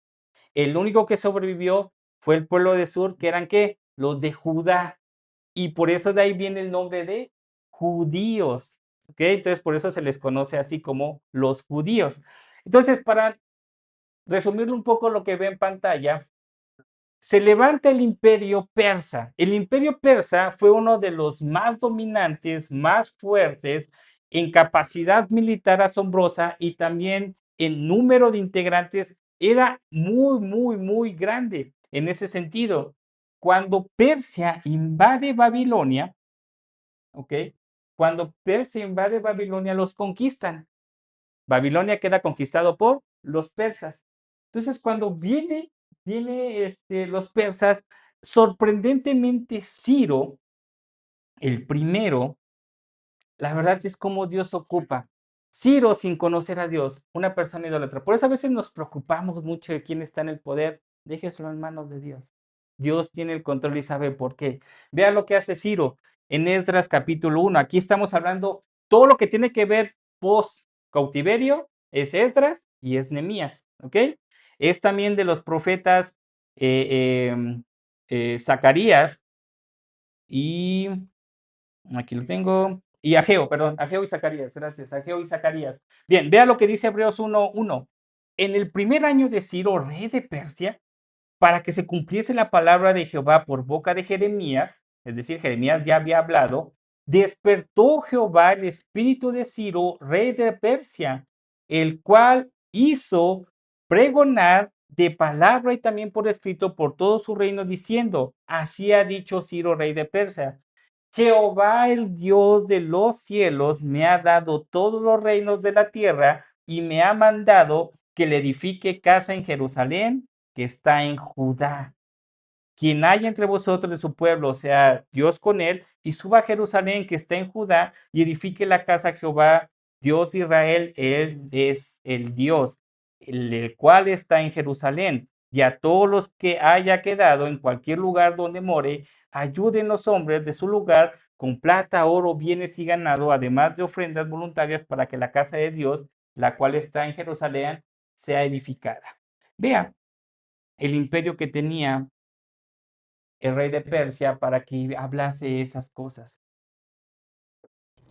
El único que sobrevivió fue el pueblo de sur, que eran ¿qué? Los de Judá. Y por eso de ahí viene el nombre de judíos. ¿Ok? Entonces, por eso se les conoce así como los judíos. Entonces, para resumirle un poco lo que ve en pantalla, se levanta el imperio persa. El imperio persa fue uno de los más dominantes, más fuertes, en capacidad militar asombrosa y también en número de integrantes era muy, muy, muy grande en ese sentido. Cuando Persia invade Babilonia, ¿ok? Cuando Persia invade Babilonia, los conquistan. Babilonia queda conquistado por los persas. Entonces, cuando viene los persas, sorprendentemente Ciro, el primero, la verdad es como Dios ocupa. Ciro, sin conocer a Dios, una persona idólatra. Por eso a veces nos preocupamos mucho de quién está en el poder. Déjeselo en manos de Dios. Dios tiene el control y sabe por qué. Vea lo que hace Ciro en Esdras capítulo 1. Aquí estamos hablando todo lo que tiene que ver post cautiverio, es Esdras y es Nehemías, ¿ok? Es también de los profetas Zacarías y aquí lo tengo. Y Ageo, perdón, Ageo y Zacarías, gracias, Ageo y Zacarías. Bien, vea lo que dice Hebreos 1:1. En el primer año de Ciro, rey de Persia, para que se cumpliese la palabra de Jehová por boca de Jeremías, es decir, Jeremías ya había hablado, despertó Jehová el espíritu de Ciro, rey de Persia, el cual hizo pregonar de palabra y también por escrito por todo su reino, diciendo, así ha dicho Ciro, rey de Persia, Jehová, el Dios de los cielos, me ha dado todos los reinos de la tierra y me ha mandado que le edifique casa en Jerusalén, que está en Judá. Quien haya entre vosotros de su pueblo, sea Dios con él, y suba a Jerusalén, que está en Judá, y edifique la casa a Jehová, Dios de Israel. Él es el Dios, el cual está en Jerusalén. Y a todos los que haya quedado en cualquier lugar donde more, ayuden los hombres de su lugar con plata, oro, bienes y ganado, además de ofrendas voluntarias para que la casa de Dios, la cual está en Jerusalén, sea edificada. Vea el imperio que tenía el rey de Persia para que hablase esas cosas.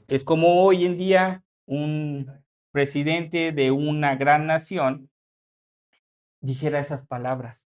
Es como hoy en día presidente de una gran nación, dijera esas palabras,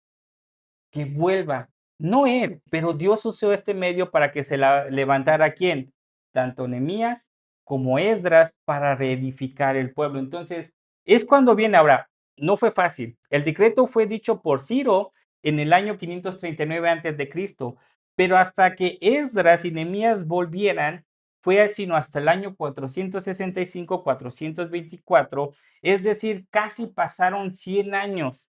que vuelva. No él, pero Dios usó este medio para que se levantara quién, tanto Nehemías como Esdras para reedificar el pueblo. Entonces, es cuando viene ahora, no fue fácil. El decreto fue dicho por Ciro en el año 539 antes de Cristo, pero hasta que Esdras y Nehemías volvieran, fue sino hasta el año 465, 424, es decir, casi pasaron 100 años.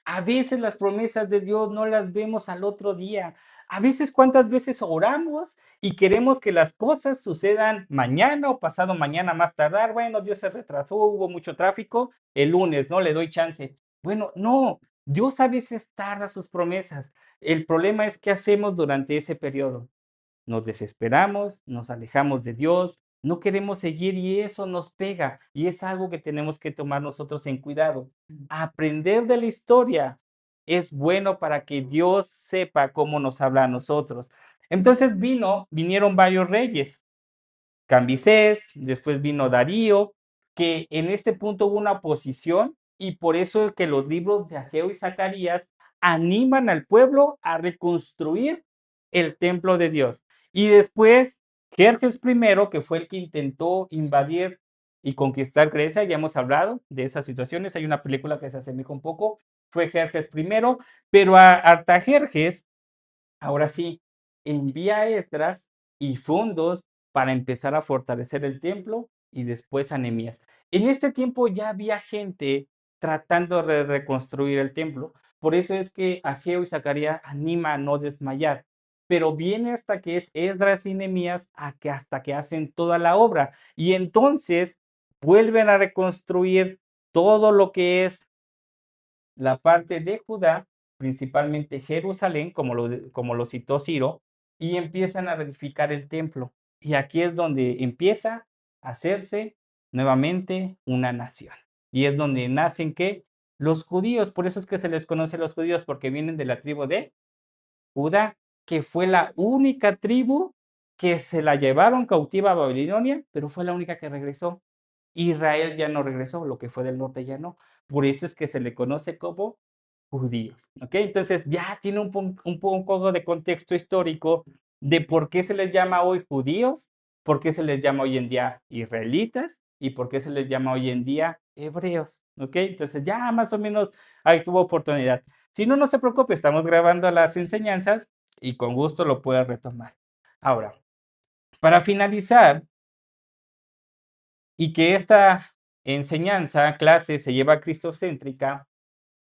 A veces las promesas de Dios no las vemos al otro día. A veces, ¿cuántas veces oramos y queremos que las cosas sucedan mañana o pasado mañana más tardar? Bueno, Dios se retrasó, hubo mucho tráfico, el lunes, ¿no? Le doy chance. Bueno, no, Dios a veces tarda sus promesas. El problema es qué hacemos durante ese periodo. Nos desesperamos, nos alejamos de Dios, no queremos seguir y eso nos pega y es algo que tenemos que tomar nosotros en cuidado. Aprender de la historia es bueno para que Dios sepa cómo nos habla a nosotros. Entonces vinieron varios reyes. Cambises, después vino Darío, que en este punto hubo una oposición y por eso es que los libros de Ageo y Zacarías animan al pueblo a reconstruir el templo de Dios. Y después Jerjes I, que fue el que intentó invadir y conquistar Grecia, ya hemos hablado de esas situaciones, hay una película que se asemeja un poco, fue Jerjes I, pero a Artajerjes ahora sí, envía Esdras y fondos para empezar a fortalecer el templo y después a Nehemías. En este tiempo ya había gente tratando de reconstruir el templo. Por eso es que Ageo y Zacarías anima a no desmayar. Pero viene hasta que es Esdras y Nehemías hasta que hacen toda la obra. Y entonces vuelven a reconstruir todo lo que es la parte de Judá, principalmente Jerusalén, como lo citó Ciro, y empiezan a reedificar el templo. Y aquí es donde empieza a hacerse nuevamente una nación. Y es donde nacen ¿qué? Los judíos. Por eso es que se les conoce los judíos, porque vienen de la tribu de Judá, que fue la única tribu que se la llevaron cautiva a Babilonia, pero fue la única que regresó. Israel ya no regresó, lo que fue del norte ya no. Por eso es que se le conoce como judíos. ¿Ok? Entonces ya tiene un poco de contexto histórico de por qué se les llama hoy judíos, por qué se les llama hoy en día israelitas y por qué se les llama hoy en día hebreos. ¿Ok? Entonces ya más o menos ahí tuvo oportunidad. Si no, no se preocupe, estamos grabando las enseñanzas y con gusto lo puede retomar. Ahora, para finalizar, y que esta enseñanza, clase, se lleva cristocéntrica,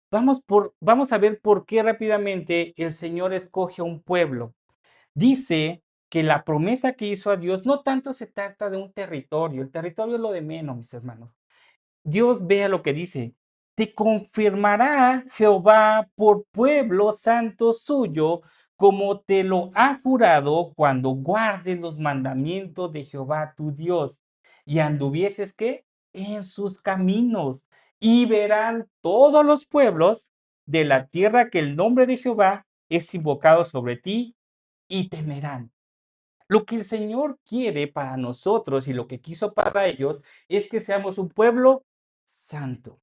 vamos a ver por qué rápidamente el Señor escoge a un pueblo. Dice que la promesa que hizo a Dios no tanto se trata de un territorio, el territorio es lo de menos, mis hermanos. Dios vea lo que dice. Te confirmará Jehová por pueblo santo suyo, como te lo ha jurado cuando guardes los mandamientos de Jehová tu Dios y anduvieses que en sus caminos y verán todos los pueblos de la tierra que el nombre de Jehová es invocado sobre ti y temerán. Lo que el Señor quiere para nosotros y lo que quiso para ellos es que seamos un pueblo santo.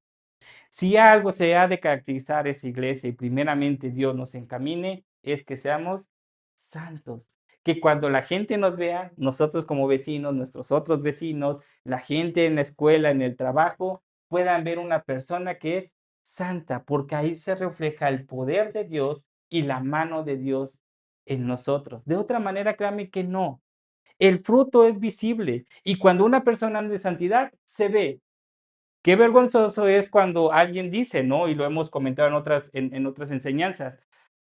Si algo se ha de caracterizar esa iglesia y primeramente Dios nos encamine, es que seamos santos. Que cuando la gente nos vea, nosotros como vecinos, nuestros otros vecinos, la gente en la escuela, en el trabajo, puedan ver una persona que es santa, porque ahí se refleja el poder de Dios y la mano de Dios en nosotros. De otra manera, créame que no. El fruto es visible y cuando una persona anda de santidad, se ve. Qué vergonzoso es cuando alguien dice, ¿no? Y lo hemos comentado en otras enseñanzas.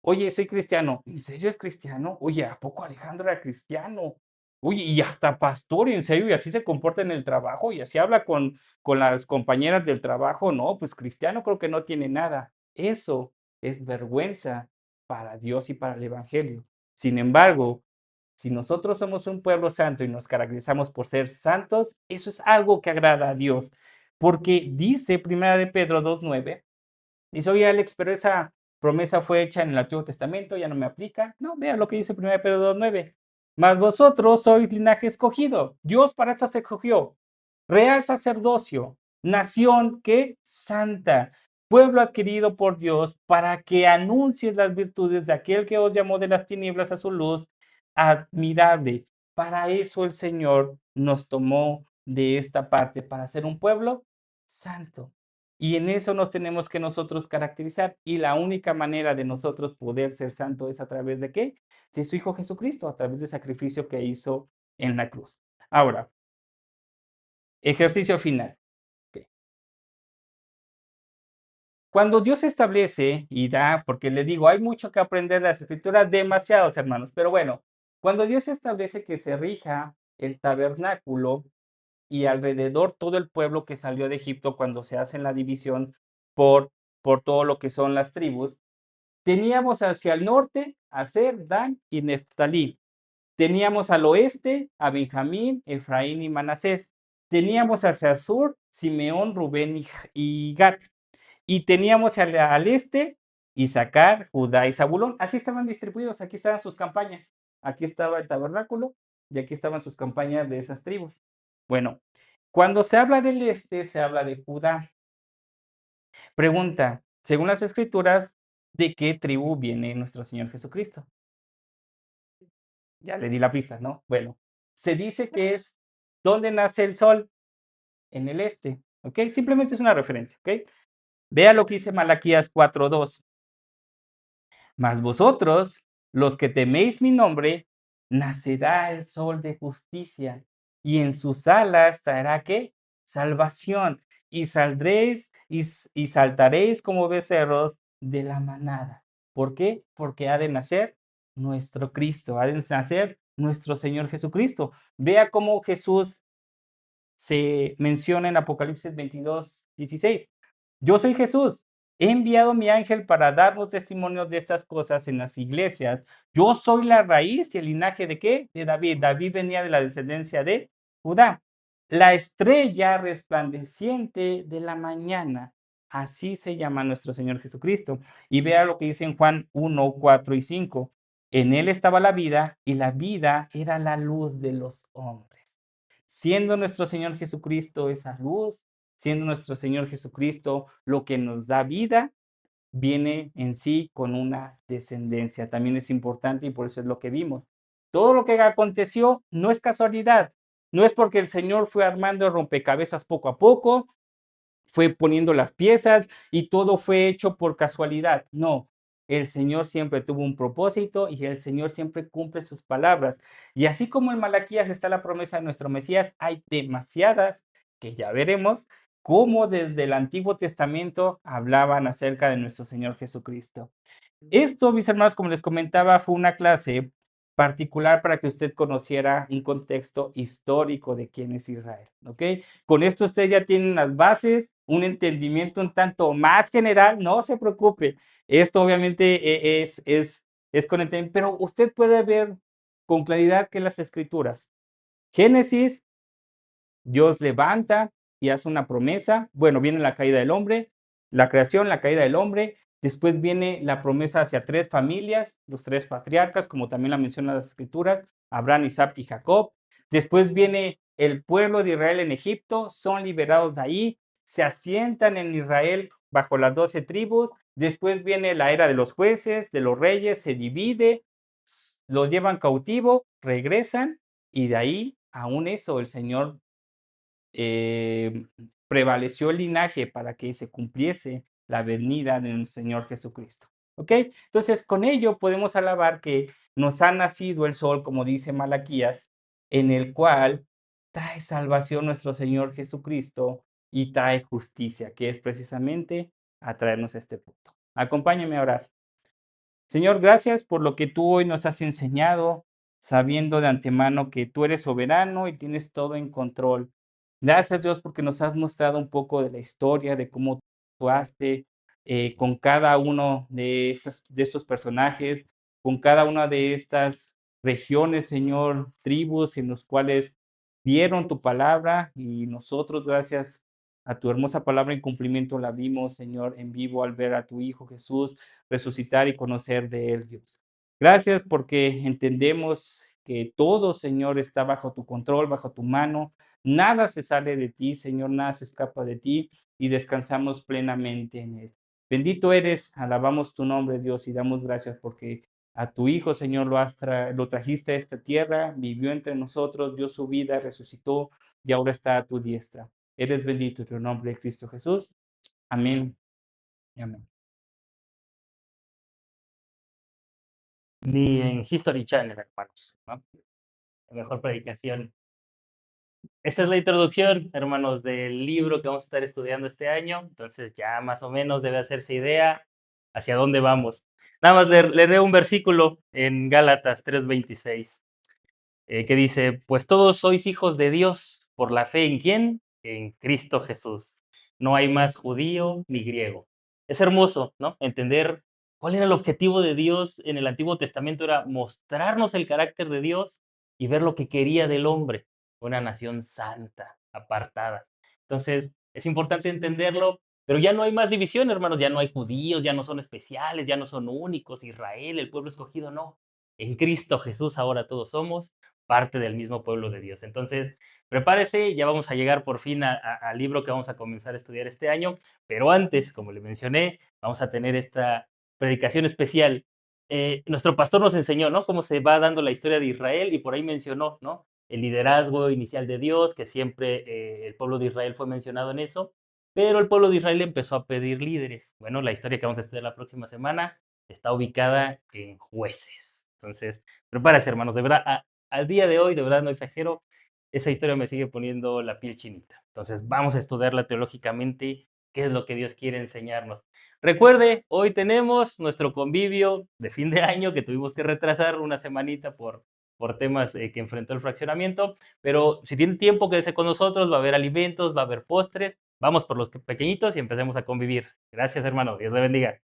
Oye, soy cristiano. ¿En serio es cristiano? Oye, ¿a poco Alejandro era cristiano? Oye, y hasta pastor, ¿en serio? Y así se comporta en el trabajo y así habla con las compañeras del trabajo. No, pues cristiano creo que no tiene nada. Eso es vergüenza para Dios y para el Evangelio. Sin embargo, si nosotros somos un pueblo santo y nos caracterizamos por ser santos, eso es algo que agrada a Dios. Porque dice Primera de Pedro 2:9, dice, oye Alex, pero esa promesa fue hecha en el Antiguo Testamento, ya no me aplica. No, vea lo que dice Primera de Pedro 2:9. Mas vosotros sois linaje escogido. Dios para esto se escogió. real sacerdocio, nación que santa, pueblo adquirido por Dios para que anuncies las virtudes de aquel que os llamó de las tinieblas a su luz admirable. Para eso el Señor nos tomó de esta parte, para ser un pueblo santo. Y en eso nos tenemos que nosotros caracterizar. Y la única manera de nosotros poder ser santo es a través de qué? De su Hijo Jesucristo, a través del sacrificio que hizo en la cruz. Ahora, ejercicio final. Ok. Cuando Dios establece y da, porque le digo, hay mucho que aprender de las escrituras, demasiados hermanos, pero bueno, cuando Dios establece que se rija el tabernáculo y alrededor todo el pueblo que salió de Egipto cuando se hace la división por, por todo lo que son las tribus, teníamos hacia el norte a Aser, Dan y Neftalí. Teníamos al oeste a Benjamín, Efraín y Manasés. Teníamos hacia el sur Simeón, Rubén y Gad. Y teníamos al este Isaacar, Judá y Zabulón. Así estaban distribuidos, aquí estaban sus campañas. Aquí estaba el tabernáculo y aquí estaban sus campañas de esas tribus. Bueno, cuando se habla del este, se habla de Judá. Pregunta, según las escrituras, ¿de qué tribu viene nuestro Señor Jesucristo? Ya le di la pista, ¿no? Bueno, se dice que es donde nace el sol, en el este, ¿ok? Simplemente es una referencia, ¿ok? Vea lo que dice Malaquías 4:2. Mas vosotros, los que teméis mi nombre, nacerá el sol de justicia, y en sus alas traerá ¿qué? Salvación, y saldréis y saltaréis como becerros de la manada. ¿Por qué? Porque ha de nacer nuestro Cristo, ha de nacer nuestro Señor Jesucristo. Vea cómo Jesús se menciona en Apocalipsis 22:16. Yo soy Jesús. He enviado mi ángel para darnos testimonio de estas cosas en las iglesias. Yo soy la raíz y el linaje de qué? De David. David venía de la descendencia de Judá. La estrella resplandeciente de la mañana. Así se llama nuestro Señor Jesucristo. Y vea lo que dice en Juan 1:4 y 5. En él estaba la vida y la vida era la luz de los hombres. Siendo nuestro Señor Jesucristo esa luz, siendo nuestro Señor Jesucristo lo que nos da vida, viene en sí con una descendencia. También es importante y por eso es lo que vimos. Todo lo que aconteció no es casualidad, no es porque el Señor fue armando el rompecabezas poco a poco, fue poniendo las piezas y todo fue hecho por casualidad. No, el Señor siempre tuvo un propósito y el Señor siempre cumple sus palabras. Y así como en Malaquías está la promesa de nuestro Mesías, hay demasiadas que ya veremos cómo desde el Antiguo Testamento hablaban acerca de nuestro Señor Jesucristo. Esto, mis hermanos, como les comentaba, fue una clase particular para que usted conociera un contexto histórico de quién es Israel, ¿ok? Con esto usted ya tiene las bases, un entendimiento un tanto más general, no se preocupe. Esto obviamente es con entendimiento, pero usted puede ver con claridad que las escrituras, Génesis, Dios levanta y hace una promesa. Bueno, viene la caída del hombre, la creación, la caída del hombre. Después viene la promesa hacia tres familias, los tres patriarcas, como también la mencionan las escrituras, Abraham, Isaac y Jacob. Después viene el pueblo de Israel en Egipto, son liberados de ahí, se asientan en Israel bajo las 12 tribus. Después viene la era de los jueces, de los reyes, se divide, los llevan cautivo, regresan y de ahí, aún eso, el Señor eh, prevaleció el linaje para que se cumpliese la venida del Señor Jesucristo. ¿Ok? Entonces, con ello podemos alabar que nos ha nacido el sol, como dice Malaquías, en el cual trae salvación nuestro Señor Jesucristo y trae justicia, que es precisamente a traernos a este punto. Acompáñame a orar. Señor, gracias por lo que tú hoy nos has enseñado, sabiendo de antemano que tú eres soberano y tienes todo en control. Gracias, Dios, porque nos has mostrado un poco de la historia, de cómo tú actuaste con cada uno de estos personajes, con cada una de estas regiones, Señor, tribus en los cuales vieron tu palabra y nosotros, gracias a tu hermosa palabra en cumplimiento, la vimos, Señor, en vivo al ver a tu Hijo Jesús resucitar y conocer de Él, Dios. Gracias porque entendemos que todo, Señor, está bajo tu control, bajo tu mano. Nada se sale de ti, Señor, nada se escapa de ti y descansamos plenamente en Él. Bendito eres, alabamos tu nombre, Dios, y damos gracias porque a tu Hijo, Señor, lo trajiste a esta tierra, vivió entre nosotros, dio su vida, resucitó y ahora está a tu diestra. Eres bendito en el nombre de Cristo Jesús. Amén y amén. Ni en History Channel, hermanos, ¿no? La mejor predicación. Esta es la introducción, hermanos, del libro que vamos a estar estudiando este año. Entonces ya más o menos debe hacerse idea hacia dónde vamos. Nada más leeré un versículo en Gálatas 3:26. Que dice, pues todos sois hijos de Dios por la fe en quién, en Cristo Jesús. No hay más judío ni griego. Es hermoso, ¿no? Entender cuál era el objetivo de Dios en el Antiguo Testamento, era mostrarnos el carácter de Dios y ver lo que quería del hombre, una nación santa, apartada. Entonces, es importante entenderlo, pero ya no hay más división, hermanos, ya no hay judíos, ya no son especiales, ya no son únicos, Israel, el pueblo escogido, no. En Cristo Jesús ahora todos somos parte del mismo pueblo de Dios. Entonces, prepárese, ya vamos a llegar por fin al libro que vamos a comenzar a estudiar este año, pero antes, como le mencioné, vamos a tener esta predicación especial. Nuestro pastor nos enseñó, ¿no? Cómo se va dando la historia de Israel y por ahí mencionó, ¿no? El liderazgo inicial de Dios, que siempre el pueblo de Israel fue mencionado en eso, pero el pueblo de Israel empezó a pedir líderes. Bueno, la historia que vamos a estudiar la próxima semana está ubicada en Jueces. Entonces, prepárese, hermanos, de verdad, al día de hoy, de verdad no exagero, esa historia me sigue poniendo la piel chinita. Entonces, vamos a estudiarla teológicamente, qué es lo que Dios quiere enseñarnos. Recuerde, hoy tenemos nuestro convivio de fin de año que tuvimos que retrasar una semanita por temas que enfrentó el fraccionamiento, pero si tiene tiempo, quédese con nosotros, va a haber alimentos, va a haber postres, vamos por los pequeñitos y empecemos a convivir. Gracias, hermano, Dios le bendiga.